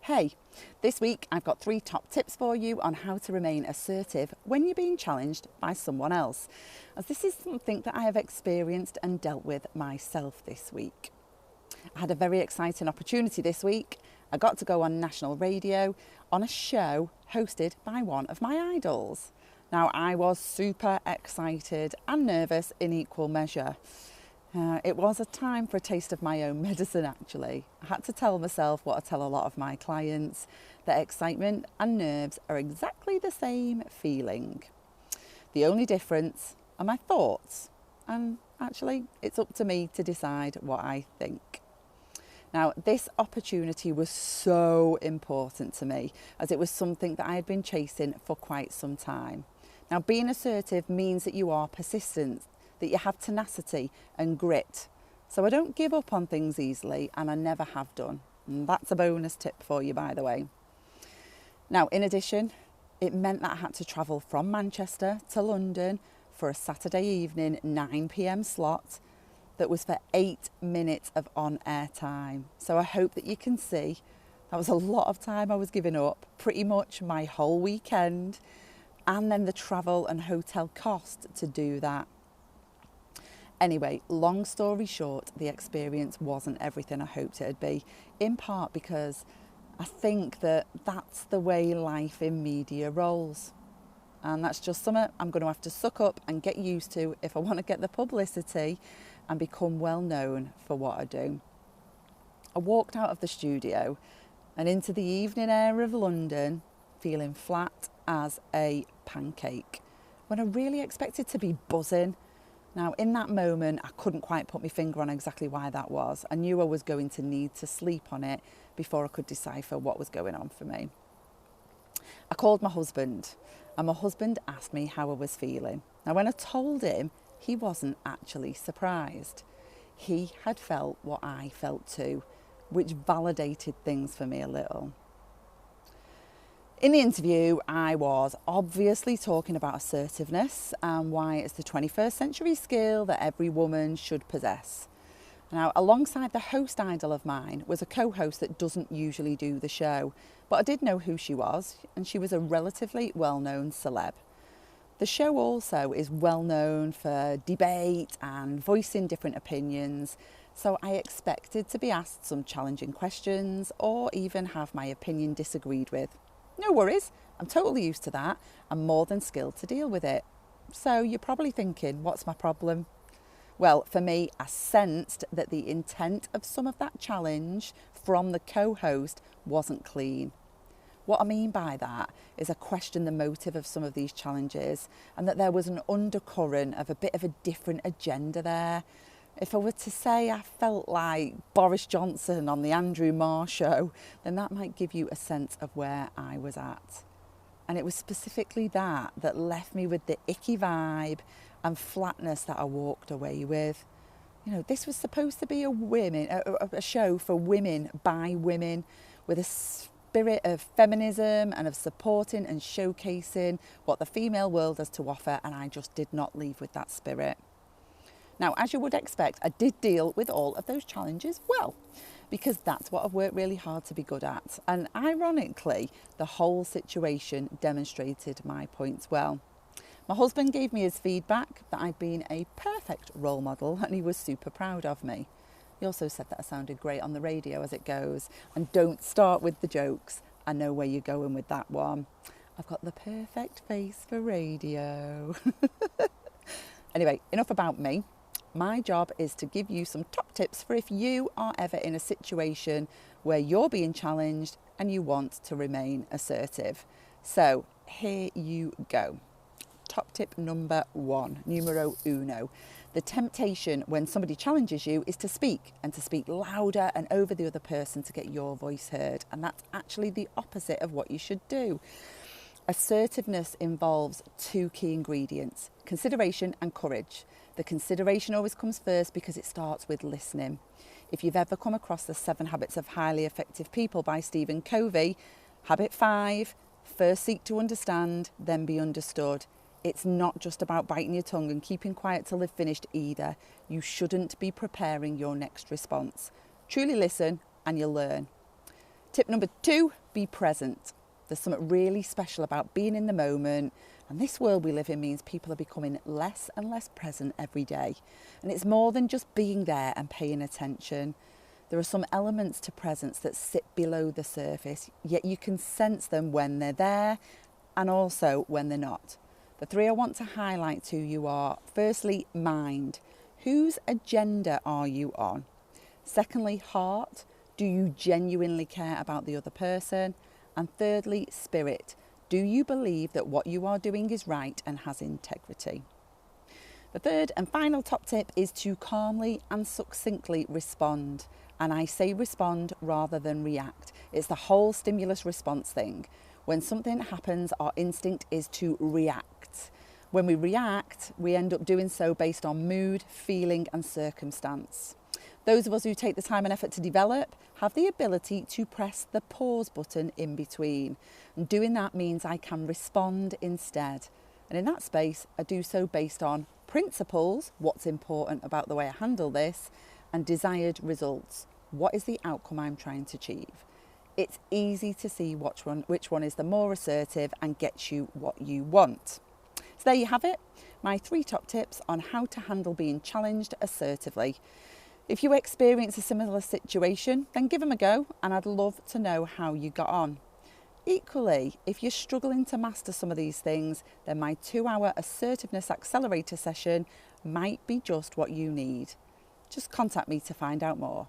Hey, this week I've got 3 top tips for you on how to remain assertive when you're being challenged by someone else, as this is something that I have experienced and dealt with myself this week. I had a very exciting opportunity this week. I got to go on national radio on a show hosted by one of my idols. Now, I was super excited and nervous in equal measure. It was a time for a taste of my own medicine, actually. I had to tell myself what I tell a lot of my clients, that excitement and nerves are exactly the same feeling. The only difference are my thoughts, and actually it's up to me to decide what I think. Now, this opportunity was so important to me, as it was something that I had been chasing for quite some time. Now, being assertive means that you are persistent, that you have tenacity and grit. So I don't give up on things easily, and I never have done. And that's a bonus tip for you, by the way. Now, in addition, it meant that I had to travel from Manchester to London for a Saturday evening 9 p.m. slot that was for 8 minutes of on-air time. So I hope that you can see that was a lot of time I was giving up, pretty much my whole weekend, and then the travel and hotel cost to do that. Anyway, long story short, the experience wasn't everything I hoped it'd be, in part because I think that that's the way life in media rolls. And that's just something I'm going to have to suck up and get used to if I want to get the publicity and become well known for what I do. I walked out of the studio and into the evening air of London feeling flat as a pancake, when I really expected to be buzzing. Now, in that moment, I couldn't quite put my finger on exactly why that was. I knew I was going to need to sleep on it before I could decipher what was going on for me. I called my husband, and my husband asked me how I was feeling. Now, when I told him, he wasn't actually surprised. He had felt what I felt too, which validated things for me a little. In the interview, I was obviously talking about assertiveness and why it's the 21st century skill that every woman should possess. Now, alongside the host idol of mine was a co-host that doesn't usually do the show, but I did know who she was, and she was a relatively well-known celeb. The show also is well known for debate and voicing different opinions, so I expected to be asked some challenging questions or even have my opinion disagreed with. No worries, I'm totally used to that. I'm more than skilled to deal with it. So you're probably thinking, what's my problem? Well, for me, I sensed that the intent of some of that challenge from the co-host wasn't clean. What I mean by that is I questioned the motive of some of these challenges, and that there was an undercurrent of a bit of a different agenda there. If I were to say I felt like Boris Johnson on the Andrew Marr show, then that might give you a sense of where I was at. And it was specifically that left me with the icky vibe and flatness that I walked away with. You know, this was supposed to be a show for women by women, with a spirit of feminism and of supporting and showcasing what the female world has to offer, and I just did not leave with that spirit. Now, as you would expect, I did deal with all of those challenges well, because that's what I've worked really hard to be good at. And ironically, the whole situation demonstrated my points well. My husband gave me his feedback that I'd been a perfect role model, and he was super proud of me. He also said that I sounded great on the radio as it goes. And don't start with the jokes. I know where you're going with that one. I've got the perfect face for radio. Anyway, enough about me. My job is to give you some top tips for if you are ever in a situation where you're being challenged and you want to remain assertive. So here you go. Top tip number 1, numero uno. The temptation when somebody challenges you is to speak, and to speak louder and over the other person to get your voice heard. And that's actually the opposite of what you should do. Assertiveness involves 2 key ingredients: consideration and courage. The consideration always comes first because it starts with listening. If you've ever come across the 7 Habits of Highly Effective People by Stephen Covey, habit 5, first seek to understand, then be understood. It's not just about biting your tongue and keeping quiet till they've finished either. You shouldn't be preparing your next response. Truly listen and you'll learn. Tip number 2, be present. There's something really special about being in the moment, and this world we live in means people are becoming less and less present every day. And it's more than just being there and paying attention. There are some elements to presence that sit below the surface, yet you can sense them when they're there and also when they're not. The 3 I want to highlight to you are, firstly, mind. Whose agenda are you on? Secondly, heart. Do you genuinely care about the other person? And thirdly, spirit. Do you believe that what you are doing is right and has integrity? The third and final top tip is to calmly and succinctly respond. And I say respond rather than react. It's the whole stimulus response thing. When something happens, our instinct is to react. When we react, we end up doing so based on mood, feeling and circumstance. Those of us who take the time and effort to develop have the ability to press the pause button in between. And doing that means I can respond instead. And in that space, I do so based on principles, what's important about the way I handle this, and desired results. What is the outcome I'm trying to achieve? It's easy to see which one is the more assertive and gets you what you want. So there you have it, my 3 top tips on how to handle being challenged assertively. If you experience a similar situation, then give them a go, and I'd love to know how you got on. Equally, if you're struggling to master some of these things, then my 2-hour assertiveness accelerator session might be just what you need. Just contact me to find out more.